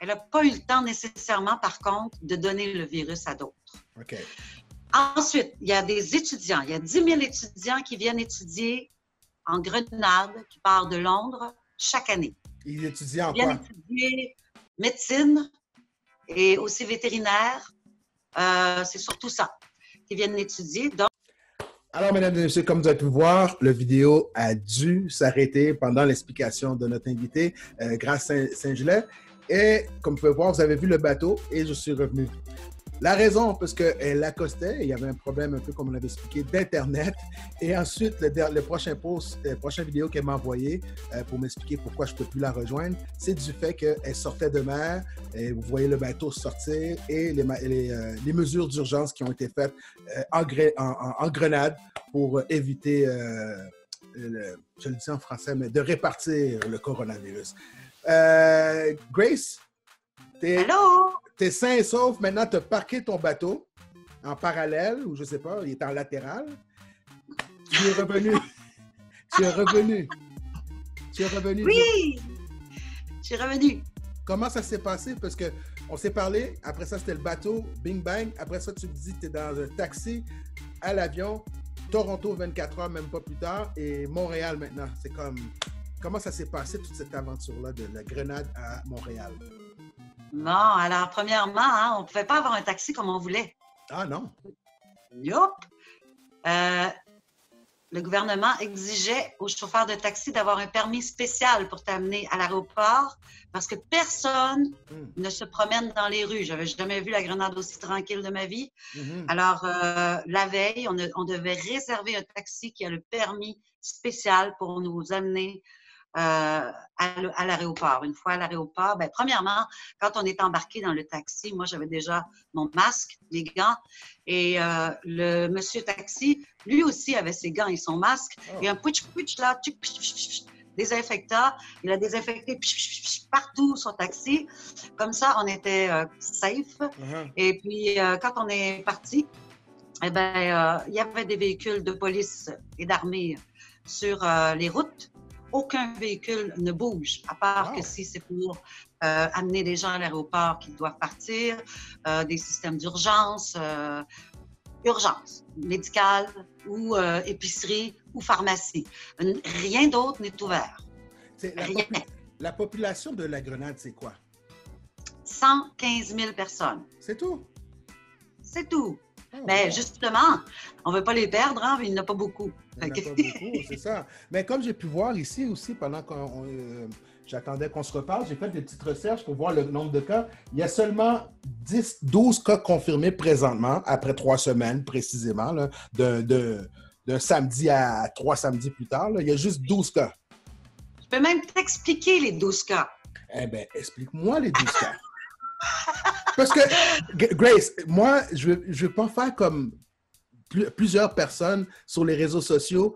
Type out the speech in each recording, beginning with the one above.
Elle n'a pas eu le temps nécessairement, par contre, de donner le virus à d'autres. OK. Ensuite, il y a des étudiants. Il y a 10 000 étudiants qui viennent étudier en Grenade, qui part de Londres, chaque année. Ils étudient en Ils viennent quoi? étudier médecine et aussi vétérinaire. C'est surtout ça qu'ils viennent étudier. Donc, Alors, mesdames et messieurs, comme vous avez pu voir, la vidéo a dû s'arrêter pendant l'explication de notre invité, Grâce Saint-Gelais. Et comme vous pouvez voir, vous avez vu le bateau et je suis revenu. La raison, parce qu'elle accostait, il y avait un problème un peu comme on l'avait expliqué d'Internet. Et ensuite, le prochain post, la prochaine vidéo qu'elle m'a envoyée pour m'expliquer pourquoi je ne peux plus la rejoindre, c'est du fait qu'elle sortait de mer et vous voyez le bateau sortir et les mesures d'urgence qui ont été faites en Grenade pour éviter, je le dis en français, mais de répartir le coronavirus. Grace, allô? T'es sain et sauf. Maintenant, tu as parqué ton bateau en parallèle, ou je ne sais pas, il est en latéral. Tu es revenu. Tu es revenu. Tu es revenu. Oui! Je suis revenue. Comment ça s'est passé? Parce qu'on s'est parlé, après ça, c'était le bateau, bing bang. Après ça, tu me dis que tu es dans un taxi à l'avion, Toronto 24 heures, même pas plus tard, et Montréal maintenant. C'est comme... Comment ça s'est passé, toute cette aventure-là de la Grenade à Montréal? Bon, alors, premièrement, hein, on ne pouvait pas avoir un taxi comme on voulait. Ah non? Yup! Le gouvernement exigeait aux chauffeurs de taxi d'avoir un permis spécial pour t'amener à l'aéroport parce que personne ne se promène dans les rues. Je n'avais jamais vu la Grenade aussi tranquille de ma vie. Alors, la veille, on devait réserver un taxi qui a le permis spécial pour nous amener à l'aéroport. Une fois à l'aéroport, ben, premièrement, quand on est embarqué dans le taxi, moi, j'avais déjà mon masque, les gants, et le monsieur taxi, lui aussi avait ses gants et son masque, et un pouch là, désinfectant. Il a désinfecté partout son taxi. Comme ça, on était safe. Et puis, quand on est parti, eh ben, il y avait des véhicules de police et d'armée sur les routes. Aucun véhicule ne bouge, à part que si c'est pour amener des gens à l'aéroport qui doivent partir, des systèmes d'urgence, urgence médicale ou épicerie ou pharmacie. Rien d'autre n'est ouvert. La population de la Grenade, c'est quoi? 115 000 personnes. C'est tout? C'est tout. Mais justement, on ne veut pas les perdre, hein, mais il n'y en a pas beaucoup. Il n'y en a pas beaucoup, c'est ça. Mais comme j'ai pu voir ici aussi, pendant que j'attendais qu'on se reparle, j'ai fait des petites recherches pour voir le nombre de cas. Il y a seulement 12 cas confirmés présentement, après 3 semaines précisément, là, d'un samedi à 3 samedis plus tard. Là. Il y a juste 12 cas. Je peux même t'expliquer les 12 cas. Eh bien, explique-moi les 12 cas. Parce que, Grace, moi, je ne veux pas faire comme plusieurs personnes sur les réseaux sociaux.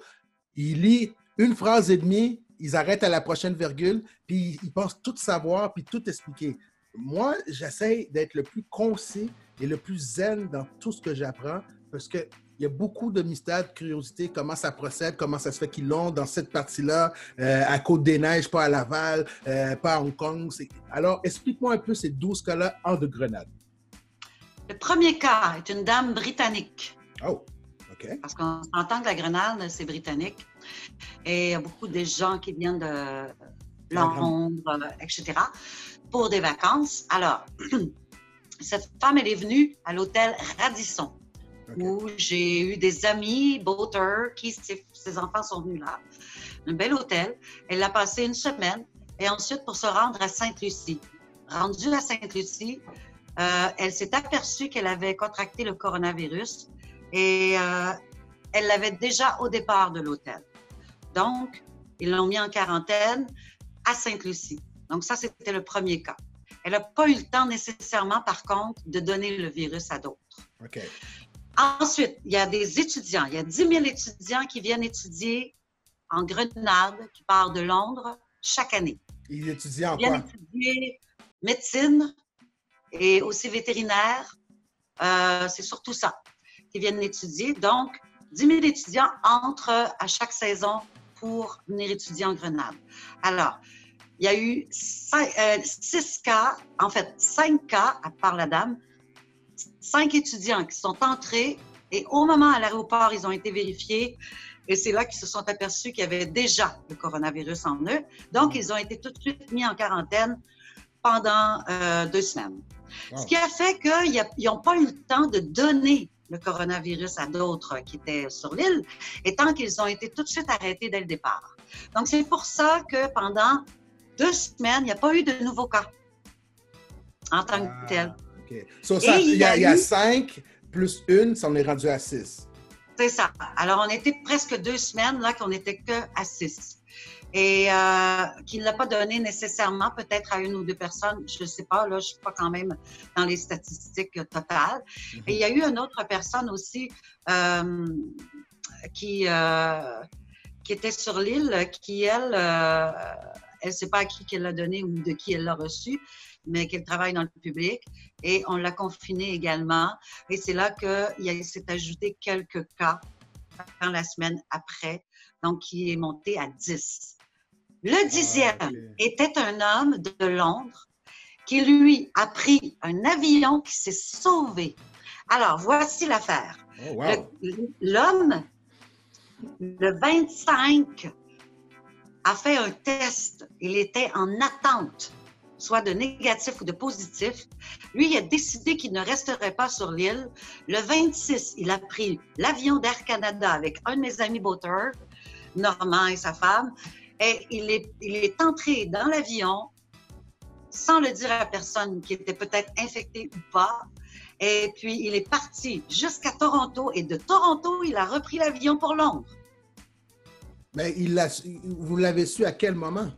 Ils lisent une phrase et demie, ils arrêtent à la prochaine virgule, puis ils pensent tout savoir, puis tout expliquer. Moi, j'essaie d'être le plus concis et le plus zen dans tout ce que j'apprends, parce qu'il y a beaucoup de mystères, de curiosité, comment ça procède, comment ça se fait qu'ils l'ont dans cette partie-là, à Côte-des-Neiges, pas à Laval, pas à Hong Kong. Alors, explique-moi un peu ces 12 cas-là en de Grenade. Le premier cas est une dame britannique. Oh, OK. Parce qu'on entend que la Grenade, c'est britannique. Et il y a beaucoup de gens qui viennent de Londres, etc., pour des vacances. Alors, cette femme, elle est venue à l'hôtel Radisson, où j'ai eu des amis, boaters, ses enfants sont venus là. Un bel hôtel. Elle a passé une semaine et ensuite pour se rendre à Sainte-Lucie. Rendue à Sainte-Lucie, elle s'est aperçue qu'elle avait contracté le coronavirus et elle l'avait déjà au départ de l'hôtel. Donc, ils l'ont mis en quarantaine à Sainte-Lucie. Donc, ça, c'était le premier cas. Elle n'a pas eu le temps nécessairement, par contre, de donner le virus à d'autres. OK. Ensuite, il y a des étudiants. Il y a 10 000 étudiants qui viennent étudier en Grenade, qui part de Londres, chaque année. Ils étudient en quoi? Ils viennent étudier médecine et aussi vétérinaire. C'est surtout ça qu'ils viennent étudier. Donc, 10 000 étudiants entrent à chaque saison pour venir étudier en Grenade. Alors, il y a eu 6 cas, en fait 5 cas, à part la dame, 5 étudiants qui sont entrés et au moment à l'aéroport, ils ont été vérifiés et c'est là qu'ils se sont aperçus qu'il y avait déjà le coronavirus en eux. Donc, ils ont été tout de suite mis en quarantaine pendant 2 semaines. Wow. Ce qui a fait qu'ils n'ont pas eu le temps de donner le coronavirus à d'autres qui étaient sur l'île, étant qu'ils ont été tout de suite arrêtés dès le départ. Donc, c'est pour ça que pendant 2 semaines, il n'y a pas eu de nouveaux cas en tant que tel. Okay. So, il y a 5 plus 1, ça en est rendu à 6. C'est ça. Alors, on était presque 2 semaines là qu'on n'était que à 6. Et qu'il ne l'a pas donné nécessairement peut-être à 1 ou 2 personnes, je ne sais pas, là, je ne suis pas quand même dans les statistiques totales. Mm-hmm. Et il y a eu une autre personne aussi qui était sur l'île, qui, elle ne sait pas à qui qu'elle l'a donné ou de qui elle l'a reçu, mais qu'elle travaille dans le public. Et on l'a confinée également. Et c'est là qu'il s'est ajouté quelques cas dans la semaine après, donc qui est monté à 10. Le 10e était un homme de Londres qui, lui, a pris un avion qui s'est sauvé. Alors, voici l'affaire. Oh, wow. L'homme, le 25, a fait un test. Il était en attente, soit de négatif ou de positif. Lui, il a décidé qu'il ne resterait pas sur l'île. Le 26, il a pris l'avion d'Air Canada avec un de mes amis boaters, Normand et sa femme, et il est entré dans l'avion sans le dire à personne qui était peut-être infecté ou pas. Et puis, il est parti jusqu'à Toronto et de Toronto, il a repris l'avion pour Londres. Mais vous l'avez su à quel moment?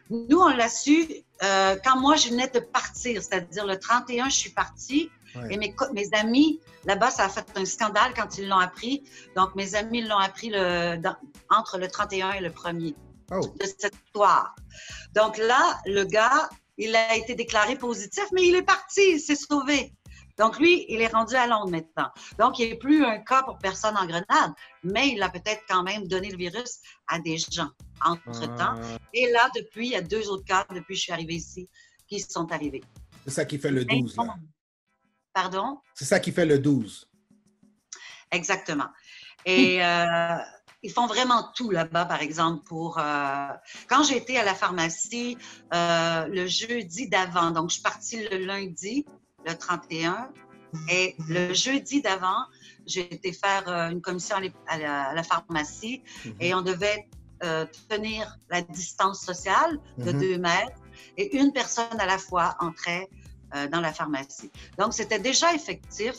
Nous, on l'a su quand moi, je venais de partir, c'est-à-dire le 31, je suis partie. Ouais. Et mes amis, là-bas, ça a fait un scandale quand ils l'ont appris. Donc, mes amis l'ont appris entre le 31 et le 1er de cette histoire. Donc là, le gars, il a été déclaré positif, mais il est parti, il s'est sauvé. Donc lui, il est rendu à Londres maintenant. Donc, il n'y a plus un cas pour personne en Grenade, mais il a peut-être quand même donné le virus à des gens entre-temps. Et là, depuis, il y a 2 autres cas, depuis que je suis arrivée ici, qui sont arrivés. C'est ça qui fait le 12, là. Pardon? C'est ça qui fait le 12. Exactement. Et ils font vraiment tout là-bas, par exemple, pour... Quand j'ai été à la pharmacie le jeudi d'avant, donc je suis partie le lundi, le 31, et le jeudi d'avant, j'ai été faire une commission à la pharmacie et on devait tenir la distance sociale de 2 mètres et une personne à la fois entrait dans la pharmacie. Donc, c'était déjà effectif,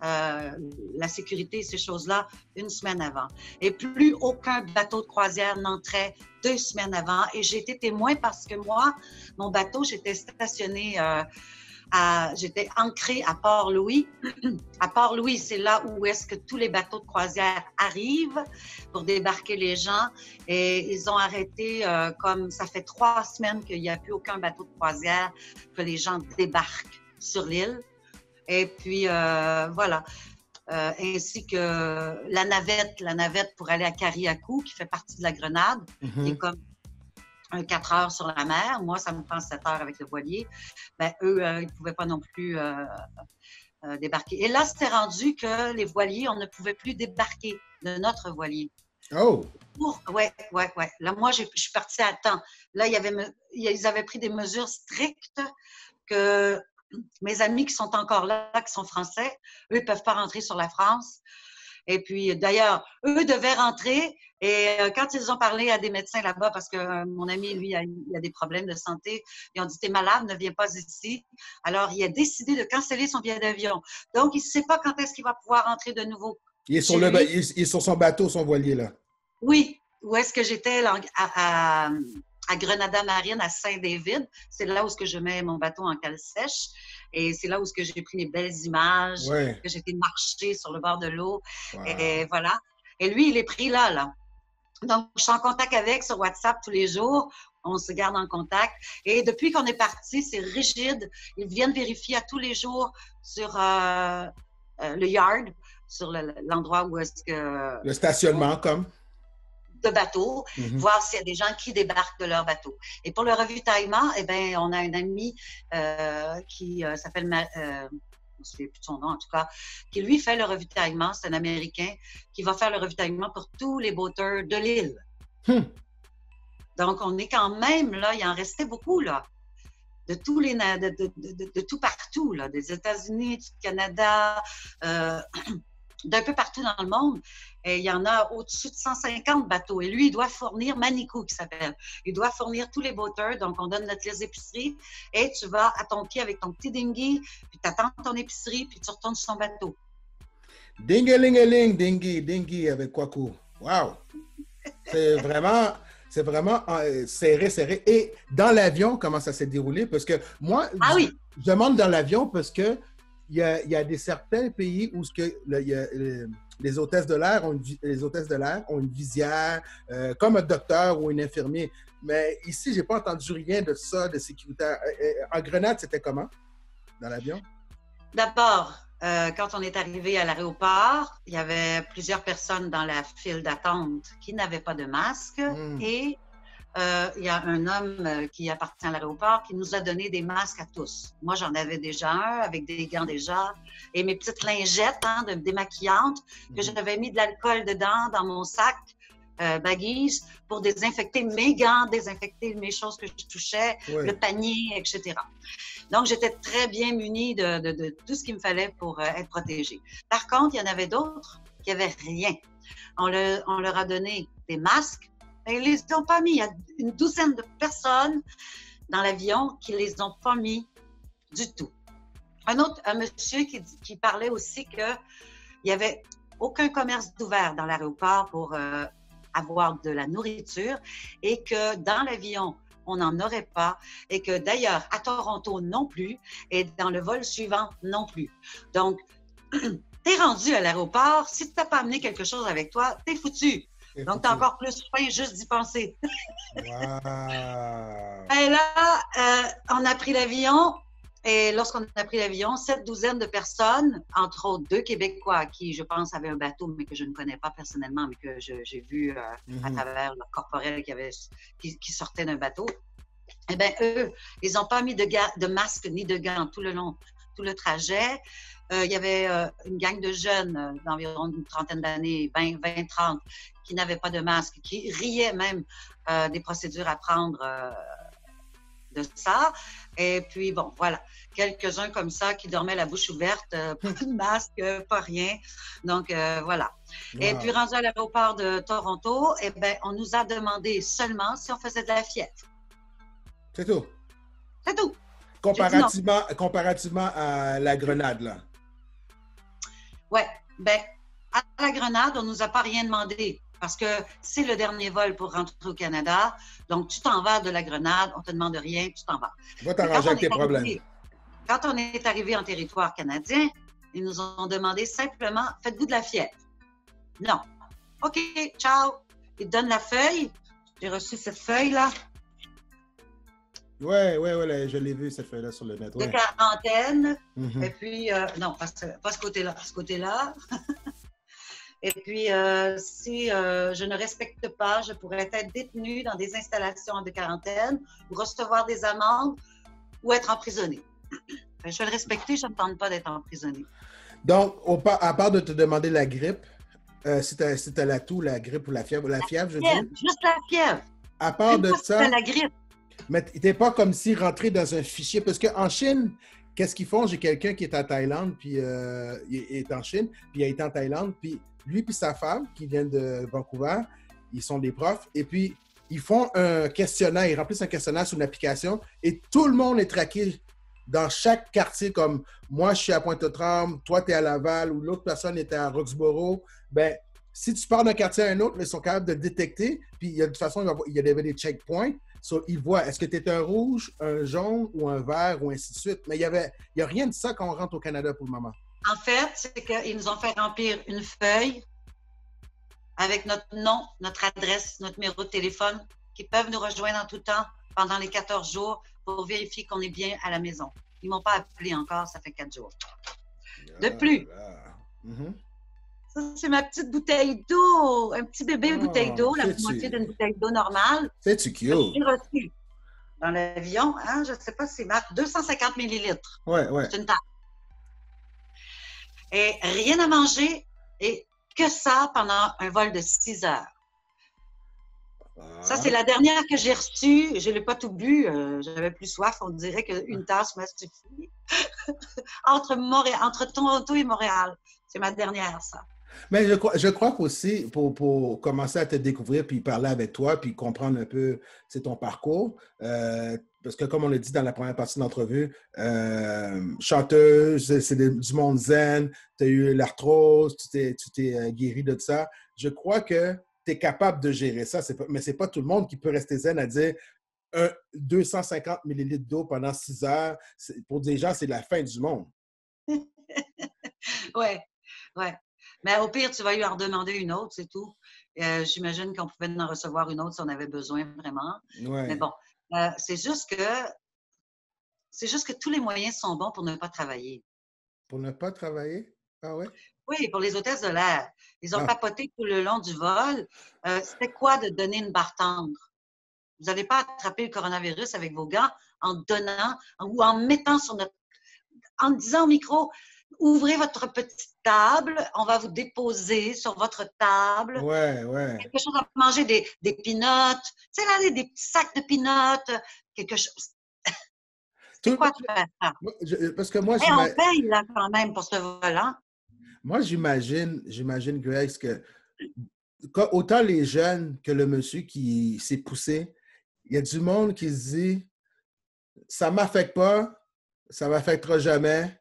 la sécurité et ces choses-là, 1 semaine avant. Et plus aucun bateau de croisière n'entrait 2 semaines avant. Et j'ai été témoin parce que moi, mon bateau, j'étais stationnée, j'étais ancrée à Port-Louis. À Port-Louis, c'est là où est-ce que tous les bateaux de croisière arrivent pour débarquer les gens. Et ils ont arrêté, comme ça fait 3 semaines qu'il n'y a plus aucun bateau de croisière, que les gens débarquent sur l'île. Et puis, voilà. Ainsi que la navette pour aller à Carriacou, qui fait partie de la Grenade, qui est comme 4 heures sur la mer. Moi, ça me prend 7 heures avec le voilier. Ben, eux, ils ne pouvaient pas non plus débarquer. Et là, c'était rendu que les voiliers, on ne pouvait plus débarquer de notre voilier. Oh! Ouais. Là, moi, je suis partie à temps. Là, ils avaient pris des mesures strictes que mes amis qui sont encore là, qui sont français, eux ne peuvent pas rentrer sur la France. Et puis, d'ailleurs, eux devaient rentrer. Et quand ils ont parlé à des médecins là-bas, parce que mon ami, lui, il a des problèmes de santé, ils ont dit « T'es malade, ne viens pas ici ». Alors, il a décidé de canceller son billet d'avion. Donc, il ne sait pas quand est-ce qu'il va pouvoir rentrer de nouveau. Il est sur son bateau, son voilier, là. Oui. Où est-ce que j'étais à Grenada Marine, à Saint-David. C'est là où je mets mon bateau en cale sèche. Et c'est là où j'ai pris mes belles images, que j'ai été marcher sur le bord de l'eau. Wow. Et voilà. Et lui, il est pris là. Donc, je suis en contact avec sur WhatsApp tous les jours. On se garde en contact. Et depuis qu'on est parti, c'est rigide. Ils viennent vérifier à tous les jours sur le yard, sur l'endroit où est-ce que... Le stationnement, comme? de bateau, voir s'il y a des gens qui débarquent de leur bateau. Et pour le ravitaillement, eh bien, on a un ami qui s'appelle, je ne me souviens plus de son nom en tout cas, qui lui fait le ravitaillement. C'est un Américain qui va faire le ravitaillement pour tous les boaters de l'île. Donc, on est quand même, là, il en restait beaucoup, là. De tous les de tout partout, là, des États-Unis, du Canada, d'un peu partout dans le monde. Et il y en a au-dessus de 150 bateaux. Et lui, il doit fournir Manikou, qui s'appelle. Il doit fournir tous les boaters. Donc, on donne notre liste d'épicerie et tu vas à ton pied avec ton petit dinghy, puis tu attends ton épicerie, puis tu retournes sur ton bateau. Dingy-ling-a-ling, dinghy avec Kwaku. Wow! C'est vraiment serré. Et dans l'avion, comment ça s'est déroulé? Parce que moi, je demande dans l'avion parce que il y a certains pays où les hôtesses de l'air ont une visière, comme un docteur ou un infirmier. Mais ici, je n'ai pas entendu rien de ça, de sécuritaire. En Grenade, c'était comment dans l'avion? D'abord, quand on est arrivé à l'aéroport, il y avait plusieurs personnes dans la file d'attente qui n'avaient pas de masque. Et il y a un homme qui appartient à l'aéroport qui nous a donné des masques à tous. Moi, j'en avais déjà un avec des gants déjà et mes petites lingettes démaquillantes que j'avais mis de l'alcool dedans dans mon sac baguise pour désinfecter mes gants, désinfecter mes choses que je touchais, le panier, etc. Donc, j'étais très bien munie de tout ce qu'il me fallait pour être protégée. Par contre, il y en avait d'autres qui n'avaient rien. On leur a donné des masques. Ils ne les ont pas mis. Il y a une douzaine de personnes dans l'avion qui ne les ont pas mis du tout. Un monsieur qui parlait aussi qu'il n'y avait aucun commerce d'ouvert dans l'aéroport pour avoir de la nourriture et que dans l'avion, on n'en aurait pas et que d'ailleurs, à Toronto non plus et dans le vol suivant non plus. Donc, t'es rendu à l'aéroport, si tu n'as pas amené quelque chose avec toi, t'es foutu. Donc, tu as encore plus faim juste d'y penser. Wow. Et là, on a pris l'avion. Et lorsqu'on a pris l'avion, cette douzaine de personnes, entre autres 2 Québécois qui, je pense, avaient un bateau, mais que je ne connais pas personnellement, mais que j'ai vu à travers leur corporel qui sortait d'un bateau, eh bien, eux, ils n'ont pas mis de masque ni de gants tout le trajet. Il y avait une gang de jeunes d'environ une trentaine d'années, 20-30, qui n'avaient pas de masque, qui riaient même des procédures à prendre de ça. Et puis, bon, voilà, quelques-uns comme ça qui dormaient la bouche ouverte, pas de masque, pas rien. Donc, voilà. Wow. Et puis, rendu à l'aéroport de Toronto, eh bien, on nous a demandé seulement si on faisait de la fièvre. C'est tout? C'est tout. Comparativement à la Grenade, là. Oui. Bien, à la Grenade, on ne nous a pas rien demandé parce que c'est le dernier vol pour rentrer au Canada. Donc, tu t'en vas de la Grenade, on ne te demande rien, tu t'en vas. Va t'arranger avec tes problèmes. Quand on est arrivé en territoire canadien, ils nous ont demandé simplement, faites-vous de la fièvre? Non. OK, ciao. Ils te donnent la feuille. J'ai reçu cette feuille-là. Oui, je l'ai vu, cette feuille-là sur le net. De quarantaine. Et puis, non, pas ce côté-là, ce côté-là. Et puis, si je ne respecte pas, je pourrais être détenue dans des installations de quarantaine ou recevoir des amendes ou être emprisonnée. Je vais le respecter, je ne me tente pas d'être emprisonnée. Donc, à part de te demander la grippe, si tu as la toux, la grippe ou la fièvre, je dis. Juste la fièvre. À part de ça. La grippe. Mais tu n'es pas comme si rentré dans un fichier. Parce qu'en Chine, qu'est-ce qu'ils font? J'ai quelqu'un qui est à Thaïlande, puis il est en Chine, puis il a été en Thaïlande, puis lui et sa femme, qui viennent de Vancouver, ils sont des profs, et puis ils font un questionnaire, ils remplissent un questionnaire sur une application, et tout le monde est traqué dans chaque quartier, comme moi, je suis à Pointe-aux-Trembles, toi, tu es à Laval, ou l'autre personne était à Roxborough. Ben, si tu pars d'un quartier à un autre, ils sont capables de détecter, puis de toute façon, il y avait des checkpoints. So, ils voient, est-ce que tu es un rouge, un jaune ou un vert ou ainsi de suite. Mais il n'y a rien de ça quand on rentre au Canada pour le moment. En fait, c'est qu'ils nous ont fait remplir une feuille avec notre nom, notre adresse, notre numéro de téléphone, qui peuvent nous rejoindre en tout temps pendant les 14 jours pour vérifier qu'on est bien à la maison. Ils ne m'ont pas appelé encore, ça fait 4 jours. De plus, Ça, c'est ma petite bouteille d'eau. Un petit bébé bouteille d'eau, la c'est-tu- moitié d'une bouteille d'eau normale. C'est-tu Que cute? j'ai reçue dans l'avion. Hein, je ne sais pas si c'est marque 250 millilitres. Ouais, ouais. C'est une tasse. Et rien à manger et que ça pendant un vol de 6 heures. Ça, c'est la dernière que j'ai reçue. Je ne l'ai pas tout bu. J'avais plus soif. On dirait qu'une tasse m'a suffi. entre Toronto et Montréal. C'est ma dernière, ça. Mais je crois qu'aussi, pour commencer à te découvrir, puis parler avec toi, puis comprendre un peu ton parcours, parce que comme on l'a dit dans la première partie de l'entrevue, chanteuse, c'est du monde zen, tu as eu l'arthrose, tu t'es guéri de ça. Je crois que tu es capable de gérer ça, mais ce n'est pas tout le monde qui peut rester zen à dire 250 millilitres d'eau pendant 6 heures. Pour des gens, c'est la fin du monde. Ouais, ouais. Mais au pire, tu vas lui en demander une autre, c'est tout. J'imagine qu'on pouvait en recevoir une autre si on avait besoin vraiment. Ouais. Mais bon, c'est juste que tous les moyens sont bons pour ne pas travailler. Pour ne pas travailler? Ah ouais? Oui, pour les hôtesses de l'air. Ils ont papoté tout le long du vol. C'était quoi de donner une barre tendre? Vous n'allez pas attraper le coronavirus avec vos gants en donnant ou en mettant en disant au micro, ouvrez votre petite table, on va vous déposer sur votre table. Ouais, ouais. Quelque chose à manger, des peanuts. Tu sais, là, des petits sacs de peanuts, quelque chose. C'est quoi tu fais ça? Parce que moi, on paye là quand même pour ce vol-là. Moi, j'imagine, Grace, que autant les jeunes que le monsieur qui s'est poussé, il y a du monde qui se dit ça ne m'affecte pas, ça ne m'affectera jamais,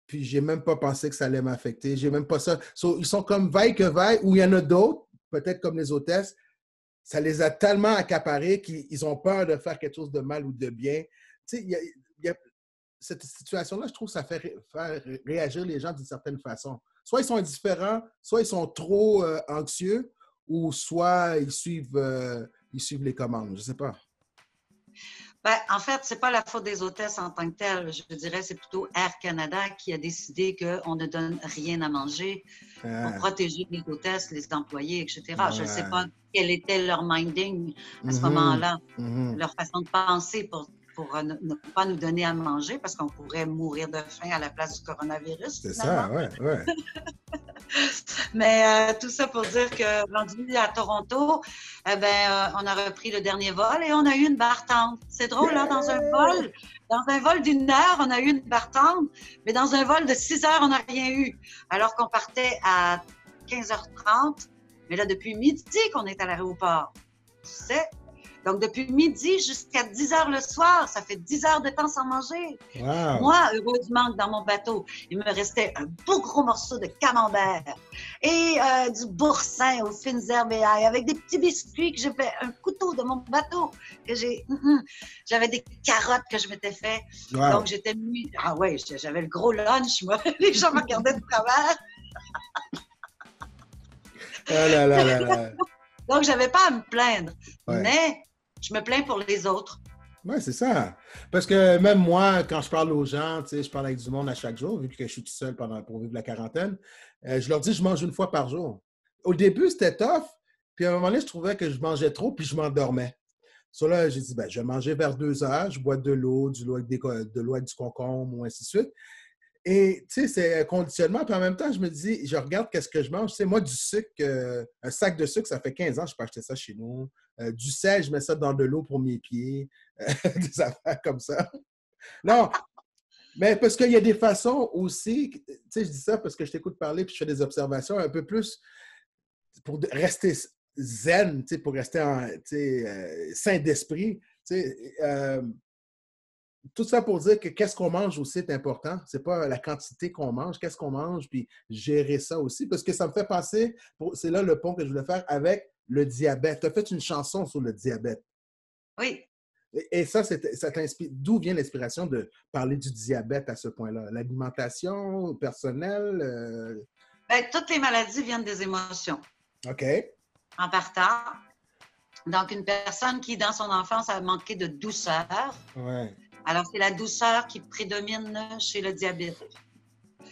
puis j'ai même pas pensé que ça allait m'affecter, j'ai même pas ça. Ils sont comme vaille que vaille, ou il y en a d'autres, peut-être comme les hôtesses, ça les a tellement accaparés qu'ils ont peur de faire quelque chose de mal ou de bien. Tu sais, il y a cette situation-là, je trouve que ça fait faire réagir les gens d'une certaine façon. Soit ils sont indifférents, soit ils sont trop anxieux, ou soit ils suivent les commandes. Je ne sais pas. Ben, en fait, ce n'est pas la faute des hôtesses en tant que telles. Je dirais que c'est plutôt Air Canada qui a décidé qu'on ne donne rien à manger pour protéger les hôtesses, les employés, etc. Je ne sais pas quel était leur minding à ce moment-là, leur façon de penser pour ne pas nous donner à manger parce qu'on pourrait mourir de faim à la place du coronavirus. C'est ça, ouais, ouais. Mais tout ça pour dire que rendu à Toronto, on a repris le dernier vol et on a eu une barre tendre. C'est drôle, hein, dans un vol d'1 heure, on a eu une barre tendre, mais dans un vol de 6 heures, on n'a rien eu. Alors qu'on partait à 15h30, mais là, depuis midi qu'on est à l'aéroport. Tu sais? Donc, depuis midi jusqu'à 10 heures le soir, ça fait 10 heures de temps sans manger. Wow. Moi, heureusement que dans mon bateau, il me restait un beau gros morceau de camembert et du boursin aux fines herbes et ail avec des petits biscuits que j'ai fait, un couteau de mon bateau que j'avais des carottes que je m'étais fait. Wow. Donc, j'étais nuit. Ah ouais, j'avais le gros lunch, moi. Les gens me regardaient de travers. Donc, j'avais pas à me plaindre. Ouais. Mais je me plains pour les autres. Oui, c'est ça. Parce que même moi, quand je parle aux gens, tu sais, je parle avec du monde à chaque jour, vu que je suis tout seul pour vivre la quarantaine, je leur dis je mange 1 fois par jour. Au début, c'était tough. Puis à un moment donné, je trouvais que je mangeais trop, puis je m'endormais. So là, j'ai dit, je vais manger vers 2 heures, je bois de l'eau avec du concombre, ou ainsi de suite. Et, tu sais, c'est un conditionnement. Puis en même temps, je me dis, je regarde qu'est-ce que je mange. Tu sais, moi, du sucre, un sac de sucre, ça fait 15 ans que je peux acheter ça chez nous. Du sel, je mets ça dans de l'eau pour mes pieds. Des affaires comme ça. Non, mais parce qu'il y a des façons aussi, tu sais, je dis ça parce que je t'écoute parler puis je fais des observations un peu plus pour rester zen, tu sais, pour rester sain d'esprit. Tu sais, tout ça pour dire que qu'est-ce qu'on mange aussi est important. C'est pas la quantité qu'on mange, qu'est-ce qu'on mange, puis gérer ça aussi. Parce que ça me fait penser, c'est là le pont que je voulais faire avec le diabète. Tu as fait une chanson sur le diabète. Oui. Et ça t'inspire. D'où vient l'inspiration de parler du diabète à ce point-là? L'alimentation personnelle? Toutes les maladies viennent des émotions. OK. En partant. Donc, une personne qui, dans son enfance, a manqué de douceur. Ouais. Alors, c'est la douceur qui prédomine chez le diabète.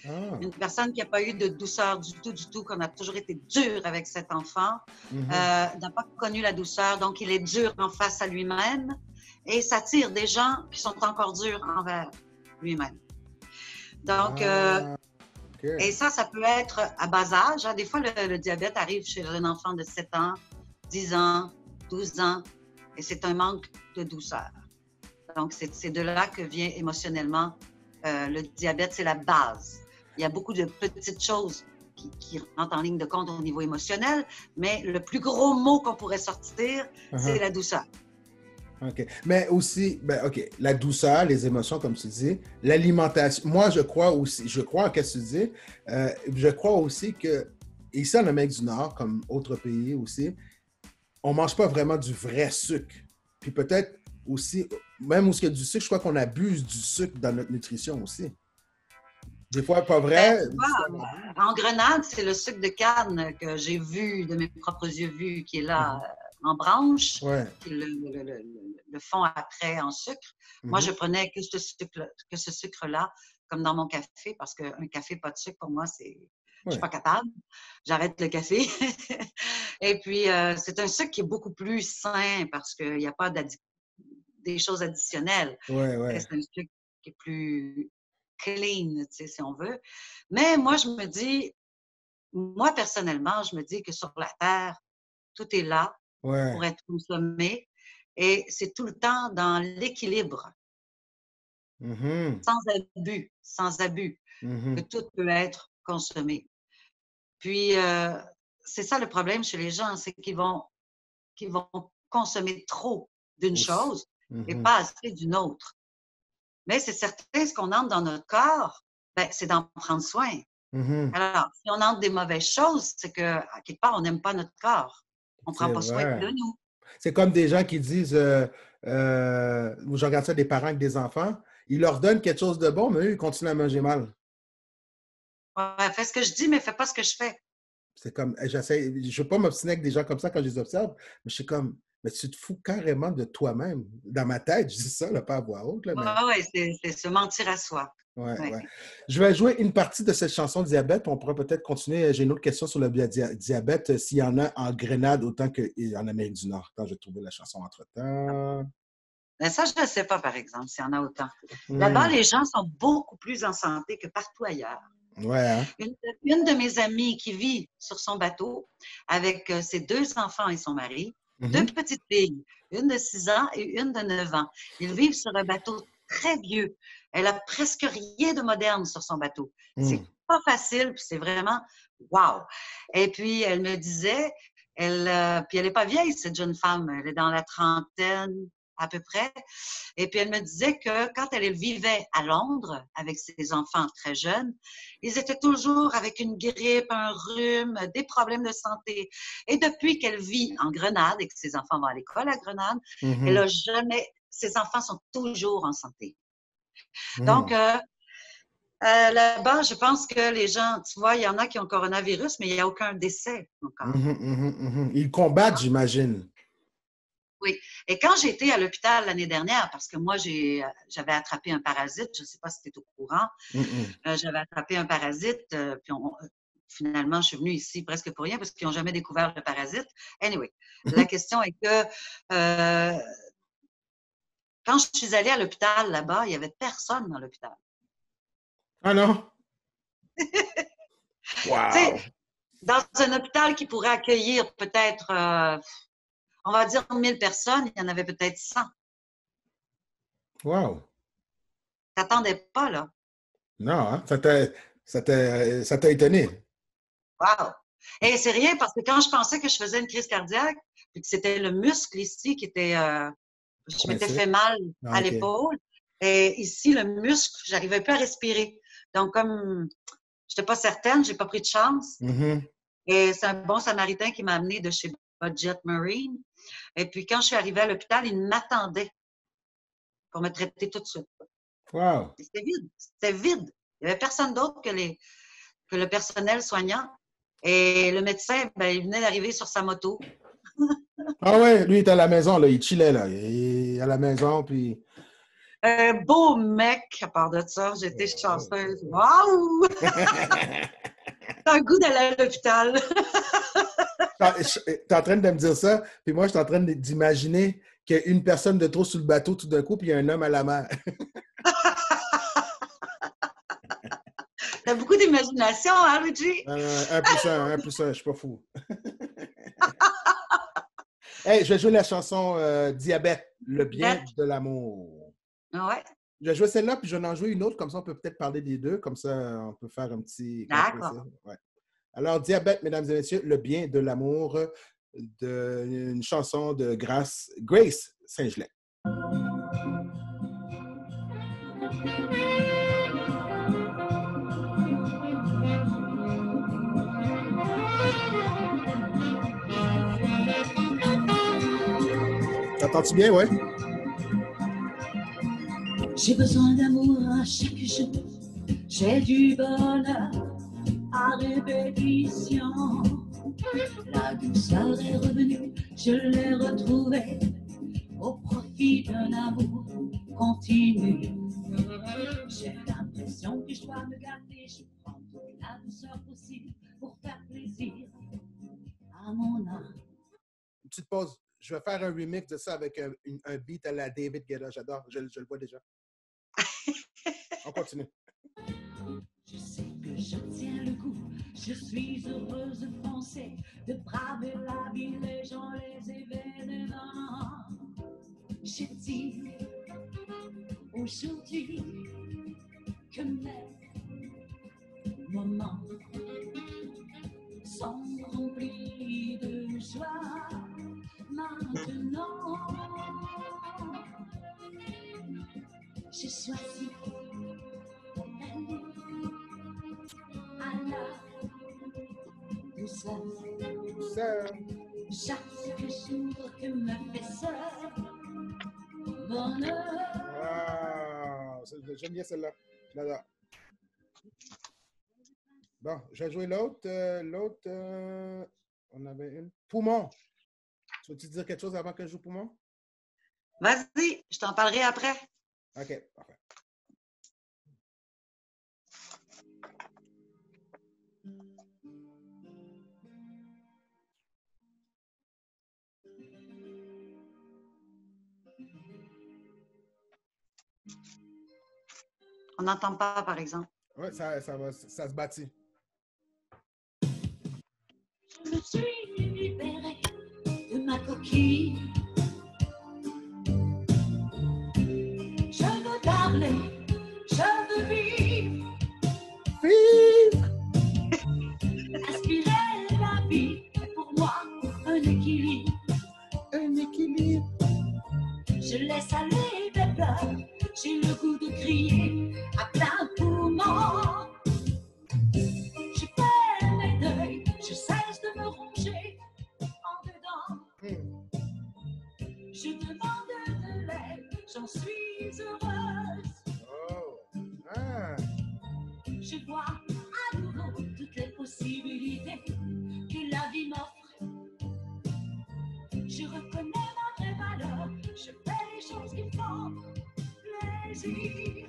Ah. Une personne qui n'a pas eu de douceur du tout, qu'on a toujours été dur avec cet enfant, n'a pas connu la douceur, donc il est dur en face à lui-même et ça attire des gens qui sont encore durs envers lui-même. Donc, et ça peut être à bas âge. Hein. Des fois, le diabète arrive chez un enfant de 7 ans, 10 ans, 12 ans, et c'est un manque de douceur. Donc, c'est de là que vient émotionnellement le diabète, c'est la base. Il y a beaucoup de petites choses qui rentrent en ligne de compte au niveau émotionnel, mais le plus gros mot qu'on pourrait sortir, c'est la douceur. OK. Mais aussi, OK, la douceur, les émotions, comme tu dis, l'alimentation. Moi, je crois en ce que tu dis. Je crois aussi que, ici en Amérique du Nord, comme autres pays aussi, on ne mange pas vraiment du vrai sucre. Puis peut-être aussi, même où il y a du sucre, je crois qu'on abuse du sucre dans notre nutrition aussi. Des fois, pas vrai. En Grenade, c'est le sucre de canne que j'ai vu, de mes propres yeux vus, qui est là en branche, qui le font après en sucre. Moi, je prenais que ce sucre-là, comme dans mon café, parce qu'un café pas de sucre, pour moi, c'est... Je suis pas capable. J'arrête le café. Et puis, c'est un sucre qui est beaucoup plus sain parce qu'il n'y a pas des choses additionnelles. C'est un sucre qui est plus clean, tu sais, si on veut. Mais moi, personnellement, je me dis que sur la Terre, tout est là pour être consommé et c'est tout le temps dans l'équilibre. Sans abus, que tout peut être consommé. Puis, c'est ça le problème chez les gens, c'est qu'ils vont consommer trop d'une chose et pas assez d'une autre. Mais c'est certain, ce qu'on entre dans notre corps, c'est d'en prendre soin. Alors, si on entre des mauvaises choses, c'est qu'à quelque part, on n'aime pas notre corps. On ne prend pas soin de nous. C'est comme des gens qui disent, je regarde ça des parents avec des enfants, ils leur donnent quelque chose de bon, mais eux, ils continuent à manger mal. Ouais, fais ce que je dis, mais fais pas ce que je fais. C'est comme, je ne veux pas m'obstiner avec des gens comme ça quand je les observe, mais je suis comme, mais tu te fous carrément de toi-même. Dans ma tête, je dis ça, là, pas à voix haute. Oui, c'est se mentir à soi. Ouais. Je vais jouer une partie de cette chanson Diabète. On pourra peut-être continuer. J'ai une autre question sur le diabète, s'il y en a en Grenade autant qu'en Amérique du Nord. Quand j'ai trouvé la chanson entre-temps. Ça, je ne sais pas, par exemple, s'il y en a autant. Là-bas, les gens sont beaucoup plus en santé que partout ailleurs. Une de mes amies qui vit sur son bateau avec ses 2 enfants et son mari, 2 petites filles, une de 6 ans et une de 9 ans. Ils vivent sur un bateau très vieux. Elle a presque rien de moderne sur son bateau. C'est pas facile, puis c'est vraiment wow. Et puis, elle me disait, puis elle n'est pas vieille, cette jeune femme, elle est dans la trentaine à peu près. Et puis, elle me disait que quand elle vivait à Londres avec ses enfants très jeunes, ils étaient toujours avec une grippe, un rhume, des problèmes de santé. Et depuis qu'elle vit en Grenade et que ses enfants vont à l'école à Grenade, elle a jamais... Ses enfants sont toujours en santé. Donc, là-bas, je pense que les gens, tu vois, il y en a qui ont le coronavirus, mais il n'y a aucun décès encore. Ils combattent, j'imagine. Oui. Et quand j'étais à l'hôpital l'année dernière, parce que moi, j'avais attrapé un parasite, je ne sais pas si tu es au courant, j'avais attrapé un parasite, puis finalement, je suis venue ici presque pour rien parce qu'ils n'ont jamais découvert le parasite. Anyway, la question est que quand je suis allée à l'hôpital là-bas, il n'y avait personne dans l'hôpital. Ah non? Wow! Dans un hôpital qui pourrait accueillir peut-être, on va dire 1000 personnes, il y en avait peut-être 100. Wow! T'attendais pas, là? Non, hein? Ça t'a étonné? Wow! Et c'est rien parce que quand je pensais que je faisais une crise cardiaque, puis que c'était le muscle ici qui était... je m'étais fait mal à l'épaule. Et ici, le muscle, j'arrivais plus à respirer. Donc, comme je n'étais pas certaine, j'ai pas pris de chance. Et c'est un bon Samaritain qui m'a amené de chez Budget Marine. Et puis, quand je suis arrivée à l'hôpital, il m'attendait pour me traiter tout de suite. Wow! C'était vide. C'était vide. Il n'y avait personne d'autre que le personnel soignant. Et le médecin, il venait d'arriver sur sa moto. Ah ouais, lui, il était à la maison, là, il chillait, là. Il est à la maison, puis... Un beau mec, à part de ça, j'étais chanceuse. Oh. Waouh! T'as un goût d'aller à l'hôpital. T'es en train de me dire ça, puis moi, je suis en train d'imaginer qu'il y a une personne de trop sur le bateau tout d'un coup, puis il y a un homme à la mer. T'as beaucoup d'imagination, hein, Luigi? 1+1, je suis pas fou. Hey, je vais jouer la chanson Diabète, le bien de l'amour. Ouais. Je vais jouer celle-là, puis je vais en jouer une autre, comme ça on peut peut-être parler des deux, comme ça on peut faire un petit D'accord. ouais. Alors, Diabète, mesdames et messieurs, le bien de l'amour, une chanson de Grace Saint-Gelais. T'entends-tu bien, ouais? J'ai besoin d'amour à chaque jour, j'ai du bonheur à répétition. La douceur est revenue, je l'ai retrouvée au profit d'un amour continu. J'ai l'impression que je dois me gâter, je prends toute la douceur possible pour faire plaisir à mon âme. Une petite pause. Je vais faire un remix de ça avec un beat à la David Guetta. J'adore, je le vois déjà. On continue. Je sais que je tiens le coup, je suis heureuse de foncer, de braver la vie, les gens, les événements. Je dis aujourd'hui que mes moments sont remplis de joie. Maintenant, j'ai choisi d'aller à la douceur. Chaque jour que me fait seul bonheur. Wow, j'aime bien celle-là. Je l'adore. Bon, je vais jouer l'autre. On avait une. Poumon. Tu veux-tu dire quelque chose avant que je joue Poumon? Vas-y, je t'en parlerai après. OK, parfait. On n'entend pas, par exemple. Oui, ça se bâtit. Je me suis libérée de ma coquille. Je veux parler, je veux vivre. Aspirer la vie est pour moi un équilibre. Un équilibre. Je laisse aller mes pleurs, j'ai le goût de crier à plein poumon. Je fais mes deuils, je cesse de me ronger en dedans. Je demande de l'aide, j'en suis heureuse. Oh. Ah. Je vois à nouveau toutes les possibilités que la vie m'offre. Je reconnais ma vraie valeur, je fais les choses qui font plaisir.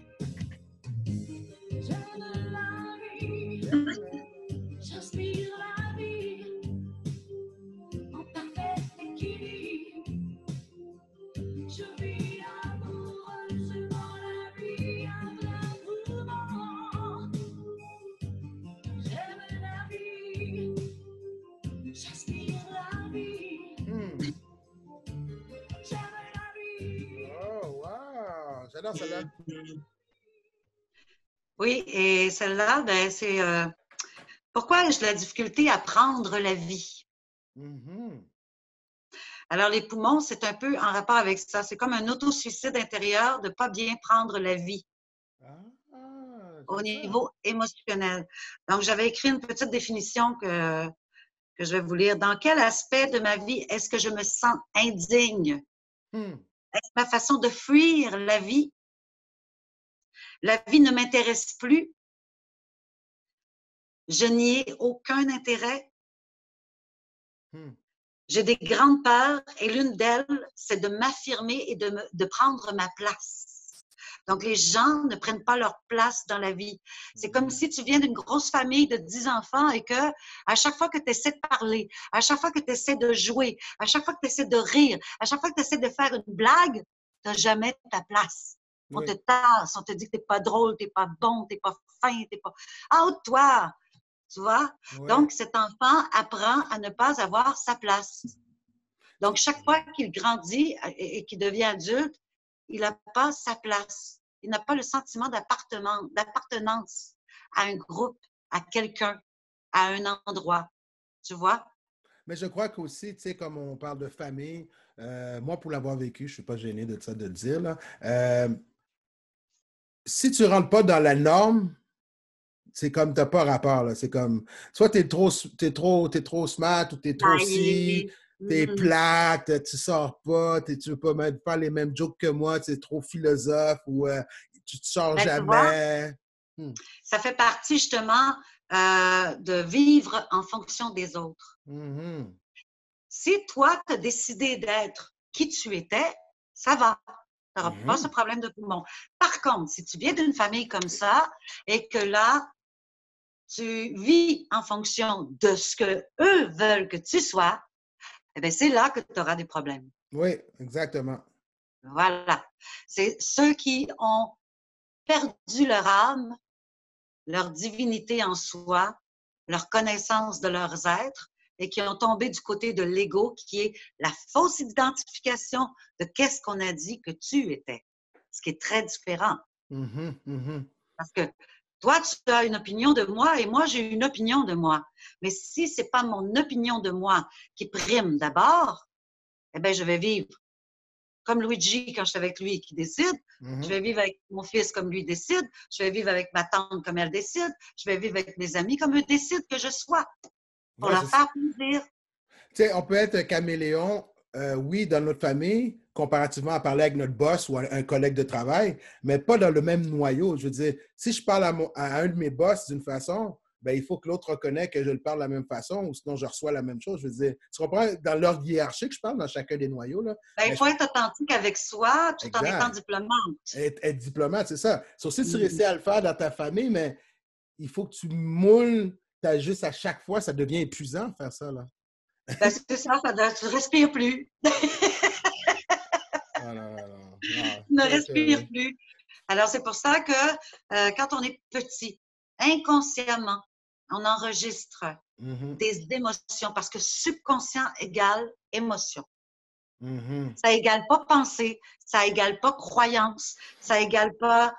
Je veux la vie, j'inspire la vie en parfait équilibre. Je vis amoureusement la vie à plein poumon. J'aime la vie, j'inspire la vie. J'aime la vie. Oh, wow! J'adore celle-là. Oui, et celle-là, ben, c'est pourquoi j'ai de la difficulté à prendre la vie. Alors, les poumons, c'est un peu en rapport avec ça. C'est comme un autosuicide intérieur de ne pas bien prendre la vie au niveau émotionnel. Donc, j'avais écrit une petite définition que je vais vous lire. Dans quel aspect de ma vie est-ce que je me sens indigne? Est-ce ma façon de fuir la vie? La vie ne m'intéresse plus. Je n'y ai aucun intérêt. J'ai des grandes peurs et l'une d'elles, c'est de m'affirmer et de prendre ma place. Donc, les gens ne prennent pas leur place dans la vie. C'est comme si tu viens d'une grosse famille de 10 enfants et que à chaque fois que tu essaies de parler, à chaque fois que tu essaies de jouer, à chaque fois que tu essaies de rire, à chaque fois que tu essaies de faire une blague, tu n'as jamais ta place. On Oui. te tasse, on te dit que tu n'es pas drôle, tu n'es pas bon, tu n'es pas fin, tu n'es pas... Ah, toi! Tu vois? Oui. Donc, cet enfant apprend à ne pas avoir sa place. Donc, chaque fois qu'il grandit et qu'il devient adulte, il n'a pas sa place. Il n'a pas le sentiment d'appartenance à un groupe, à quelqu'un, à un endroit. Tu vois? Mais je crois qu'aussi, tu sais, comme on parle de famille, moi, pour l'avoir vécu, je ne suis pas gêné de ça de le dire, là, si tu ne rentres pas dans la norme, c'est comme tu n'as pas rapport. Là. C'est comme, soit t'es trop smart ou tu es trop ci, Taillé. tu es plate, tu sors pas, tu ne veux pas même faire les mêmes jokes que moi, tu es trop philosophe ou tu ne sors Ben, tu vois, jamais. ça fait partie justement de vivre en fonction des autres. Mhm. Si toi, tu as décidé d'être qui tu étais, ça va. Tu n'auras pas ce Mhm. problème de poumon. Par contre, si tu viens d'une famille comme ça et que là, tu vis en fonction de ce que eux veulent que tu sois, eh bien, c'est là que tu auras des problèmes. Oui, exactement. Voilà. C'est ceux qui ont perdu leur âme, leur divinité en soi, leur connaissance de leurs êtres et qui ont tombé du côté de l'ego, qui est la fausse identification de qu'est-ce qu'on a dit que tu étais, ce qui est très différent. Mhm, mhm. Parce que toi, tu as une opinion de moi et moi, j'ai une opinion de moi. Mais si ce n'est pas mon opinion de moi qui prime d'abord, eh bien, je vais vivre comme Luigi quand je suis avec lui qui décide. Je Mhm. vais vivre avec mon fils comme lui décide. Je vais vivre avec ma tante comme elle décide. Je vais vivre avec mes amis comme eux décident que je sois pour Ouais, leur c'est ça. faire plaisir. Tu sais, on peut être un caméléon, oui, dans notre famille, comparativement à parler avec notre boss ou un collègue de travail, mais pas dans le même noyau. Je veux dire, si je parle à un de mes boss d'une façon, ben, il faut que l'autre reconnaisse que je le parle de la même façon, ou sinon je reçois la même chose. Je veux dire, tu comprends, dans l'ordre hiérarchique, je parle dans chacun des noyaux, là. Ben, il Mais faut être authentique avec soi tout en étant exact. diplomate. Être diplomate, c'est ça. Sauf si tu Mm. réussis à le faire dans ta famille, mais il faut que tu moules ta juste à chaque fois, ça devient épuisant de faire ça, là. Ben, c'est ça, tu ne respires plus. Ah, non, non, non. Non, Tu ne donc, respires plus. Alors, c'est pour ça que quand on est petit, inconsciemment, on enregistre mhm, des émotions parce que subconscient égale émotion. mhm. Ça égale pas pensée, ça égale pas croyance, ça égale pas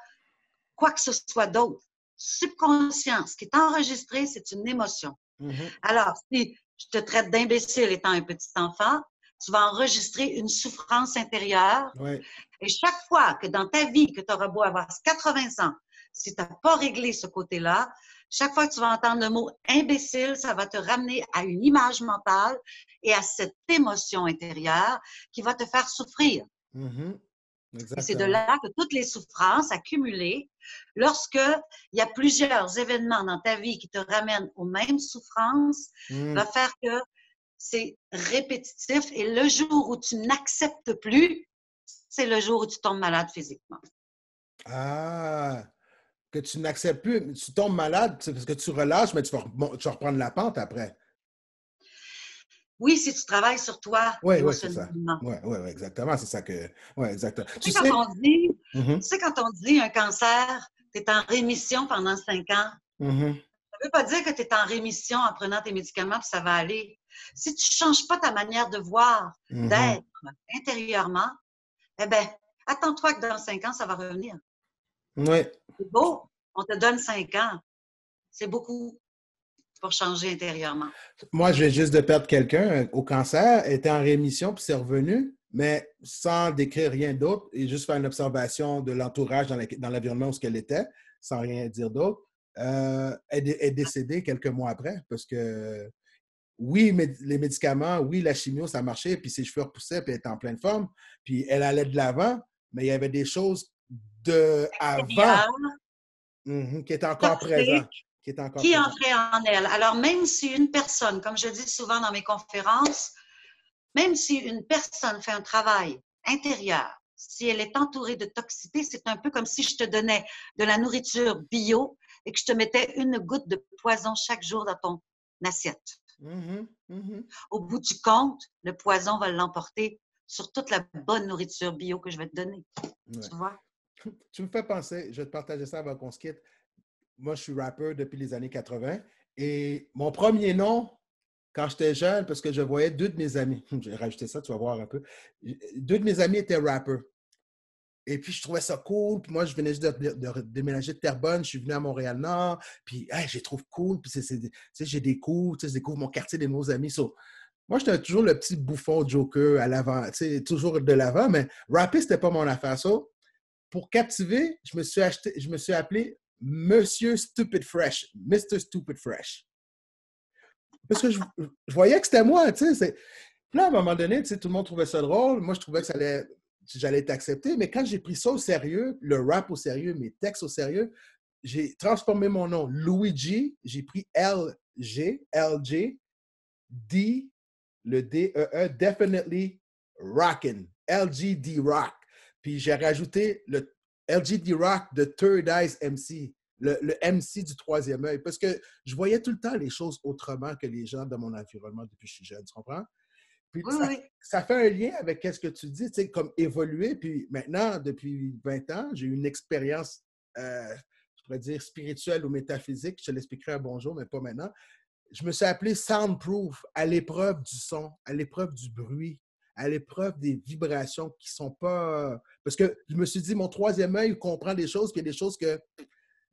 quoi que ce soit d'autre. Subconscient, ce qui est enregistré, c'est une émotion. Mhm. Alors, si je te traite d'imbécile étant un petit enfant, tu vas enregistrer une souffrance intérieure. Ouais. Et chaque fois que dans ta vie, que tu auras beau avoir 80 ans, si tu n'as pas réglé ce côté-là, chaque fois que tu vas entendre le mot imbécile, ça va te ramener à une image mentale et à cette émotion intérieure qui va te faire souffrir. Mhm. Et c'est de Exactement. là que toutes les souffrances accumulées, lorsque il y a plusieurs événements dans ta vie qui te ramènent aux mêmes souffrances, Mhm. va faire que c'est répétitif et le jour où tu n'acceptes plus, c'est le jour où tu tombes malade physiquement. Ah, que tu n'acceptes plus, tu tombes malade, c'est parce que tu relâches, mais tu vas reprendre la pente après. Oui, si tu travailles sur toi Oui, oui, c'est ça. émotionnellement. Oui, oui, oui, exactement, c'est ça que. Oui, exactement. Tu Tu sais, quand sais. on dit, Mhm, tu sais, quand on dit un cancer, tu es en rémission pendant 5 ans, mhm, ça ne veut pas dire que tu es en rémission en prenant tes médicaments puis ça va aller. Si tu ne changes pas ta manière de voir, mhm. d'être intérieurement, eh bien, attends-toi que dans 5 ans, ça va revenir. Oui. C'est beau, on te donne 5 ans. C'est beaucoup pour changer intérieurement. Moi, je viens juste de perdre quelqu'un au cancer, était en rémission, puis c'est revenu, mais sans décrire rien d'autre et juste faire une observation de l'entourage dans l'environnement où elle était, sans rien dire d'autre. Elle est décédée quelques mois après parce que oui, les médicaments, oui, la chimio, ça marchait, puis ses cheveux repoussaient, puis elle était en pleine forme, puis elle allait de l'avant, mais il y avait des choses de avant qui étaient encore présentes. Toxique, Qui étaient encore qui présentes. entrait en elle. Alors, même si une personne, comme je dis souvent dans mes conférences, même si une personne fait un travail intérieur si elle est entourée de toxicité, c'est un peu comme si je te donnais de la nourriture bio et que je te mettais une goutte de poison chaque jour dans ton assiette. Au bout du compte, le poison va l'emporter sur toute la bonne nourriture bio que je vais te donner. Ouais. Tu vois? Tu me fais penser, je vais te partager ça avant qu'on se quitte. Moi, je suis rappeur depuis les années 80 et mon premier nom, quand j'étais jeune, parce que je voyais deux de mes amis, j'ai rajouté ça, tu vas voir un peu, deux de mes amis étaient rappeurs. Et puis, je trouvais ça cool. Puis moi, je venais juste de déménager de Terrebonne. Je suis venu à Montréal-Nord. Puis, hey, je les trouve cool. Puis, j'ai des coups. Je découvre mon quartier, des nouveaux amis. So, moi, j'étais toujours le petit bouffon joker à l'avant. Toujours de l'avant. Mais rapper, c'était pas mon affaire. So, pour captiver, je me suis appelé Monsieur Stupid Fresh. Mr. Stupid Fresh. Parce que je voyais que c'était moi. Puis là, à un moment donné, tout le monde trouvait ça drôle. Moi, je trouvais que j'allais être accepté, mais quand j'ai pris ça au sérieux, le rap au sérieux, mes textes au sérieux, j'ai transformé mon nom Luigi, j'ai pris LG, D, le D-E-E, Definitely Rockin', LGD Rock. Puis j'ai rajouté le LGD Rock de Third Eyes MC, le MC du troisième œil, parce que je voyais tout le temps les choses autrement que les gens de mon environnement depuis que je suis jeune, tu comprends? Puis Oui. ça fait un lien avec ce que tu dis, comme évoluer. Puis maintenant, depuis 20 ans, j'ai eu une expérience, je pourrais dire, spirituelle ou métaphysique. Je te l'expliquerai un bonjour, mais pas maintenant. Je me suis appelé Soundproof, à l'épreuve du son, à l'épreuve du bruit, à l'épreuve des vibrations qui sont pas... Parce que je me suis dit, mon troisième œil comprend des choses, puis il y a des choses que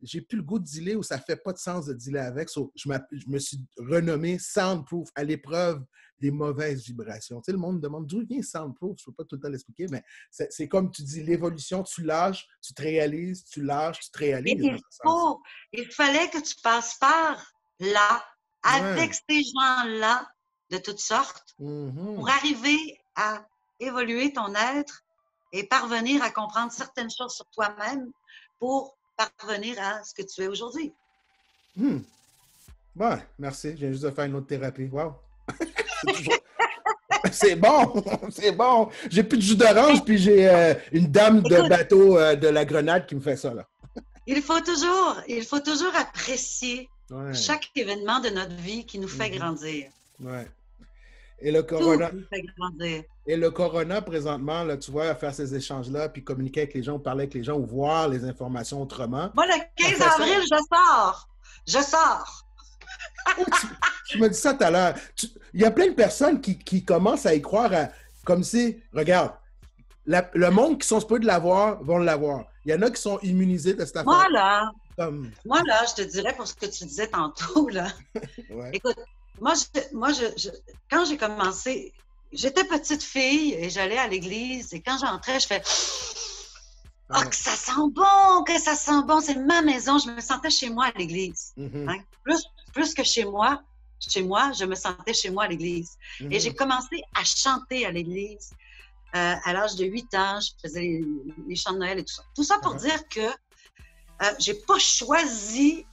j'ai plus le goût de dealer ou ça fait pas de sens de dealer avec. So, je me suis renommé Soundproof, à l'épreuve des mauvaises vibrations. Le monde me demande d'où vient Soundproof. Je ne peux pas tout le temps l'expliquer, mais c'est comme tu dis, l'évolution, tu lâches, tu te réalises, tu lâches, tu te réalises. Il fallait que tu passes par là, avec ces gens-là, de toutes sortes, pour arriver à évoluer ton être et parvenir à comprendre certaines choses sur toi-même pour parvenir à ce que tu es aujourd'hui. Bon, merci. Je viens juste de faire une autre thérapie. Wow! C'est bon! C'est bon! J'ai plus de jus d'orange, puis j'ai une dame de bateau de la Grenade qui me fait ça, là. Il faut toujours apprécier chaque événement de notre vie qui nous fait grandir. Ouais. Et le corona. Tout nous fait grandir. Et le corona, présentement, là, tu vois, à faire ces échanges-là, puis communiquer avec les gens, parler avec les gens, ou voir les informations autrement. Moi, le 15 avril, je sors. Tu me dis ça tout à l'heure. Il y a plein de personnes qui commencent à y croire comme si, regarde, le monde qui sont supposés de l'avoir vont l'avoir. Il y en a qui sont immunisés de cette affaire. Moi, là, je te dirais pour ce que tu disais tantôt, là. Ouais. Écoute, moi, quand j'ai commencé, j'étais petite fille et j'allais à l'église et quand j'entrais, je fais « Ah, que ça sent bon, c'est ma maison. » Je me sentais chez moi à l'église. Hein? Plus que chez moi, je me sentais chez moi à l'église. Et j'ai commencé à chanter à l'église à l'âge de 8 ans. Je faisais les chants de Noël et tout ça. Tout ça pour dire que j'ai pas choisi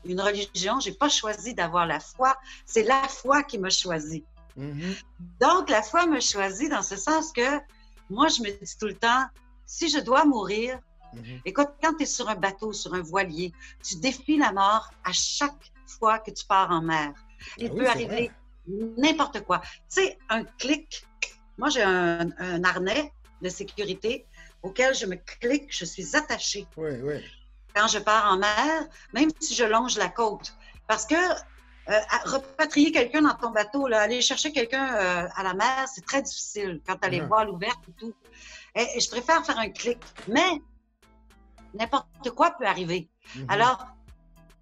une religion, j'ai pas choisi d'avoir la foi. C'est la foi qui m'a choisi. Donc, la foi me choisit dans ce sens que moi, je me dis tout le temps, si je dois mourir, écoute, quand tu es sur un bateau, sur un voilier, tu défies la mort à chaque fois que tu pars en mer. Il peut arriver n'importe quoi. Tu sais, un clic. Moi, j'ai un harnais de sécurité auquel je me clique, je suis attachée. Quand je pars en mer, même si je longe la côte. Parce que repatrier quelqu'un dans ton bateau, là, aller chercher quelqu'un à la mer, c'est très difficile quand tu as les voiles ouvertes et tout. Et je préfère faire un clic. Mais n'importe quoi peut arriver. Alors,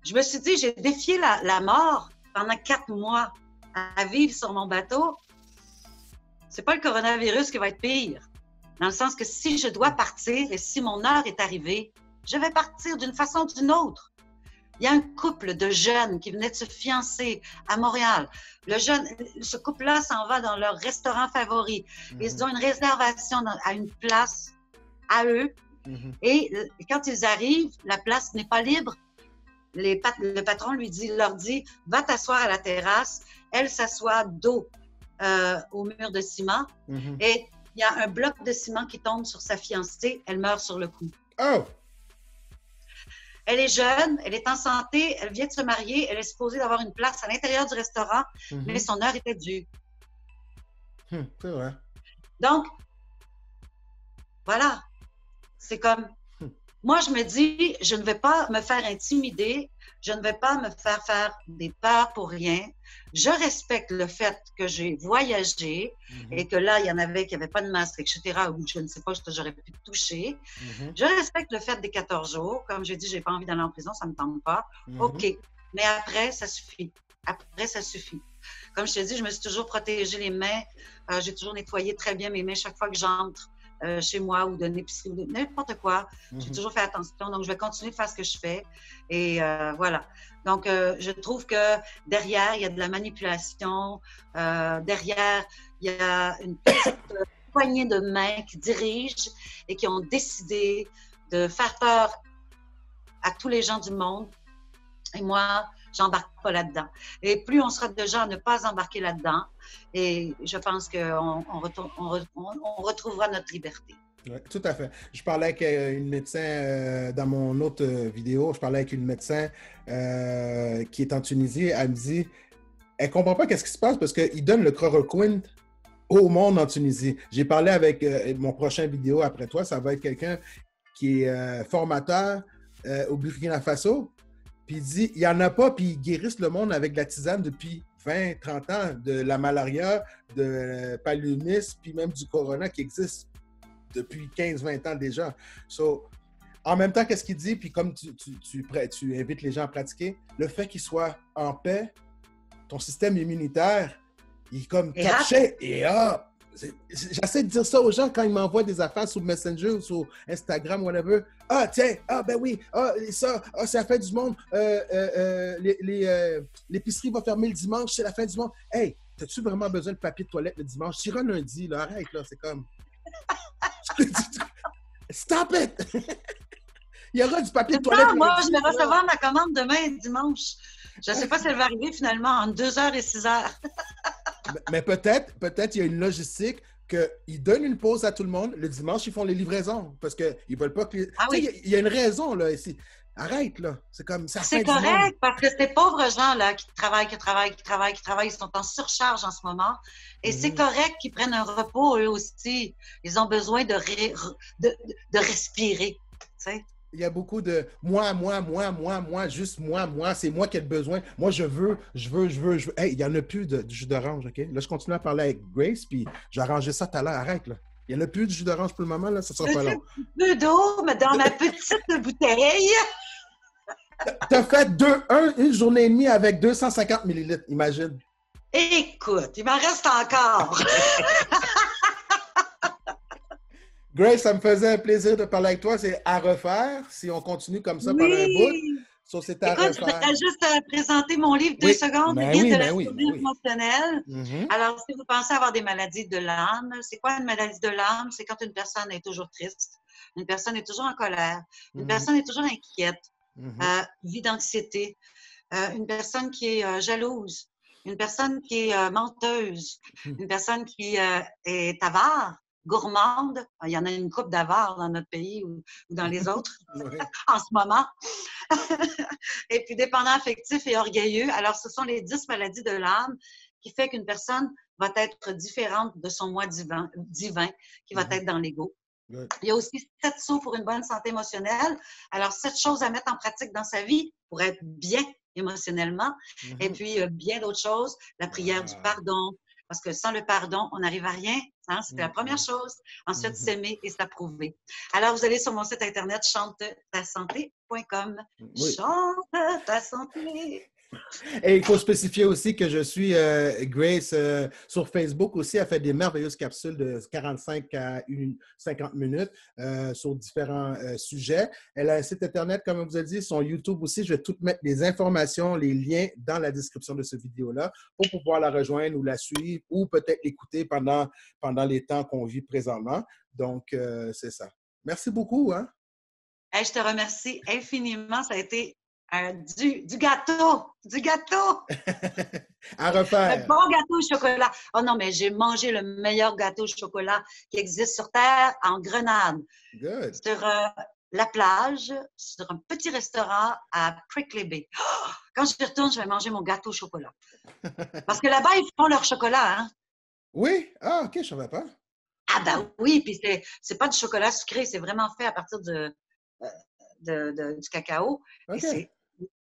je me suis dit, j'ai défié la mort pendant 4 mois à vivre sur mon bateau. C'est pas le coronavirus qui va être pire. Dans le sens que si je dois partir et si mon heure est arrivée, je vais partir d'une façon ou d'une autre. Il y a un couple de jeunes qui venaient de se fiancer à Montréal. Ce couple-là s'en va dans leur restaurant favori. Ils ont une réservation à une place à eux. Et quand ils arrivent, la place n'est pas libre. Le patron leur dit, va t'asseoir à la terrasse. Elle s'assoit dos au mur de ciment. Et il y a un bloc de ciment qui tombe sur sa fiancée, elle meurt sur le coup. Oh! Elle est jeune, elle est en santé, elle vient de se marier, elle est supposée d'avoir une place à l'intérieur du restaurant, mais son heure était due. C'est vrai. Donc, voilà, c'est comme, moi je me dis, je ne vais pas me faire intimider, je ne vais pas me faire des peurs pour rien. Je respecte le fait que j'ai voyagé et que là, il y en avait qui n'avaient pas de masque, etc., ou je ne sais pas, j'aurais pu toucher. Je respecte le fait des 14 jours. Comme j'ai dit, je n'ai pas envie d'aller en prison, ça ne me tente pas. OK. Mais après, ça suffit. Après, ça suffit. Comme je te dis, je me suis toujours protégé les mains. J'ai toujours nettoyé très bien mes mains chaque fois que j'entre chez moi ou d'une épicerie ou n'importe quoi. J'ai toujours fait attention. Donc, je vais continuer de faire ce que je fais. Et voilà. Donc, je trouve que derrière, il y a de la manipulation. Derrière, il y a une petite poignée de mains qui dirigent et qui ont décidé de faire peur à tous les gens du monde. Et moi, j'embarque pas là-dedans. Et plus on sera de gens à ne pas embarquer là-dedans, et je pense qu'on retrouvera notre liberté. Oui, tout à fait. Je parlais avec une médecin dans mon autre vidéo, je parlais avec une médecin qui est en Tunisie. Elle me dit, elle ne comprend pas qu'est-ce qui se passe parce qu'ils donnent le chloroquine au monde en Tunisie. J'ai parlé avec mon prochain vidéo après toi, ça va être quelqu'un qui est formateur au Burkina Faso. Puis il dit, il n'y en a pas, puis ils guérissent le monde avec de la tisane depuis 20, 30 ans, de la malaria, de paludisme, puis même du corona qui existe depuis 15, 20 ans déjà. So, en même temps, qu'est-ce qu'il dit? Puis comme tu invites les gens à pratiquer, le fait qu'ils soient en paix, ton système immunitaire, il est comme touché et hop! J'essaie de dire ça aux gens quand ils m'envoient des affaires sur Messenger ou sur Instagram, whatever. Ah, tiens, ah, ben oui, ah, ça, ah, c'est la fin du monde. L'épicerie va fermer le dimanche, c'est la fin du monde. Hey, as-tu vraiment besoin de papier de toilette le dimanche? Tu iras lundi, là, arrête, là, c'est comme. Stop it! Il y aura du papier de toilette. Non, moi, je vais recevoir ma commande demain, dimanche. Je ne sais pas si elle va arriver finalement entre 2h et 6h. Mais peut-être il y a une logistique qu'ils donnent une pause à tout le monde. Le dimanche, ils font les livraisons parce qu'ils ne veulent pas que... Ah oui. Il y a une raison, là, ici. Arrête, là. C'est comme ça. C'est correct, parce que ces pauvres gens-là qui travaillent, ils sont en surcharge en ce moment. Et c'est correct qu'ils prennent un repos, eux aussi. Ils ont besoin de respirer, tu sais. Il y a beaucoup de moi, juste moi, c'est moi qui ai besoin. Moi, je veux. Hey, il n'y en a plus de jus d'orange, OK? Là, je continue à parler avec Grace, puis j'ai arrangé ça tout à l'heure. Arrête, là. Il n'y en a plus de jus d'orange pour le moment, là, ça sera pas long. Un peu d'eau, mais dans ma petite bouteille. T'as fait une journée et demie avec 250 millilitres, imagine. Écoute, il m'en reste encore. Grace, ça me faisait un plaisir de parler avec toi. C'est à refaire si on continue comme ça pendant un bout. So, c'est à Écoute, refaire. je vais juste présenter mon livre 2 secondes, le guide de la survie émotionnelle. Alors, si vous pensez avoir des maladies de l'âme, c'est quoi une maladie de l'âme? C'est quand une personne est toujours triste, une personne est toujours en colère, une personne est toujours inquiète, vit d'anxiété, une personne qui est jalouse, une personne qui est menteuse, une personne qui est avare, gourmande. Il y en a une couple d'avares dans notre pays ou dans les autres en ce moment. Et puis dépendant affectif et orgueilleux. Alors, ce sont les 10 maladies de l'âme qui fait qu'une personne va être différente de son moi divin qui va être dans l'ego. Il y a aussi 7 sauts pour une bonne santé émotionnelle. Alors, 7 choses à mettre en pratique dans sa vie pour être bien émotionnellement. Et puis, bien d'autres choses, la prière du pardon. Parce que sans le pardon, on n'arrive à rien. Hein? C'était la première chose. Ensuite, s'aimer et s'approuver. Alors, vous allez sur mon site internet chantetasanté.com. Chante ta santé. Et il faut spécifier aussi que je suis Grace sur Facebook aussi. Elle fait des merveilleuses capsules de 45 à 50 minutes sur différents sujets. Elle a un site Internet, comme on vous a dit, son YouTube aussi. Je vais tout mettre les informations, les liens dans la description de cette vidéo-là pour pouvoir la rejoindre ou la suivre ou peut-être l'écouter pendant les temps qu'on vit présentement. Donc, c'est ça. Merci beaucoup. Hein? Hey, je te remercie infiniment. Ça a été Du gâteau! Du gâteau! À Un refaire. bon gâteau au chocolat. Oh non, mais j'ai mangé le meilleur gâteau au chocolat qui existe sur Terre en Grenade. Good. Sur la plage, sur un petit restaurant à Prickly Bay. Oh, quand je retourne, je vais manger mon gâteau au chocolat. Parce que là-bas, ils font leur chocolat, hein? Oui? Ah, OK, je ne savais pas. Ah ben oui, puis c'est pas du chocolat sucré, c'est vraiment fait à partir du cacao. Et OK.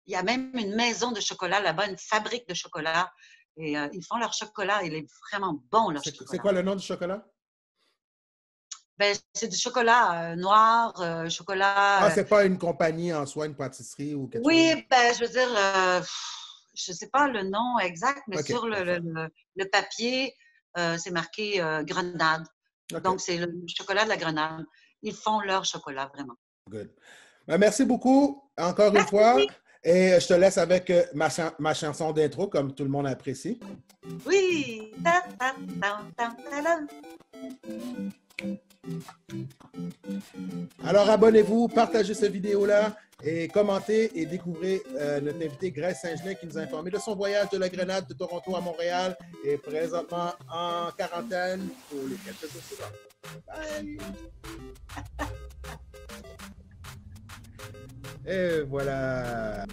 il y a même une maison de chocolat là-bas, une fabrique de chocolat. Et ils font leur chocolat, il est vraiment bon, leur C'est chocolat. quoi le nom du chocolat? Ben, c'est du chocolat noir, chocolat. Ah, c'est pas une compagnie en soi, une pâtisserie ou quelque chose? Oui, ben, je veux dire, je sais pas le nom exact, mais OK, sur parfait. le papier, c'est marqué Grenade. OK, Donc, c'est le chocolat de la Grenade. Ils font leur chocolat, vraiment. good. Ben, merci beaucoup, encore une fois. Merci! Et je te laisse avec ma chanson d'intro, comme tout le monde apprécie. Oui! Ta, ta, ta, ta, ta, ta. Alors, abonnez-vous, partagez cette vidéo-là et commentez et découvrez notre invité Grace Saint-Gelais qui nous a informé de son voyage de la Grenade de Toronto à Montréal et présentement en quarantaine pour les quelques jours suivants. Bye! Et voilà.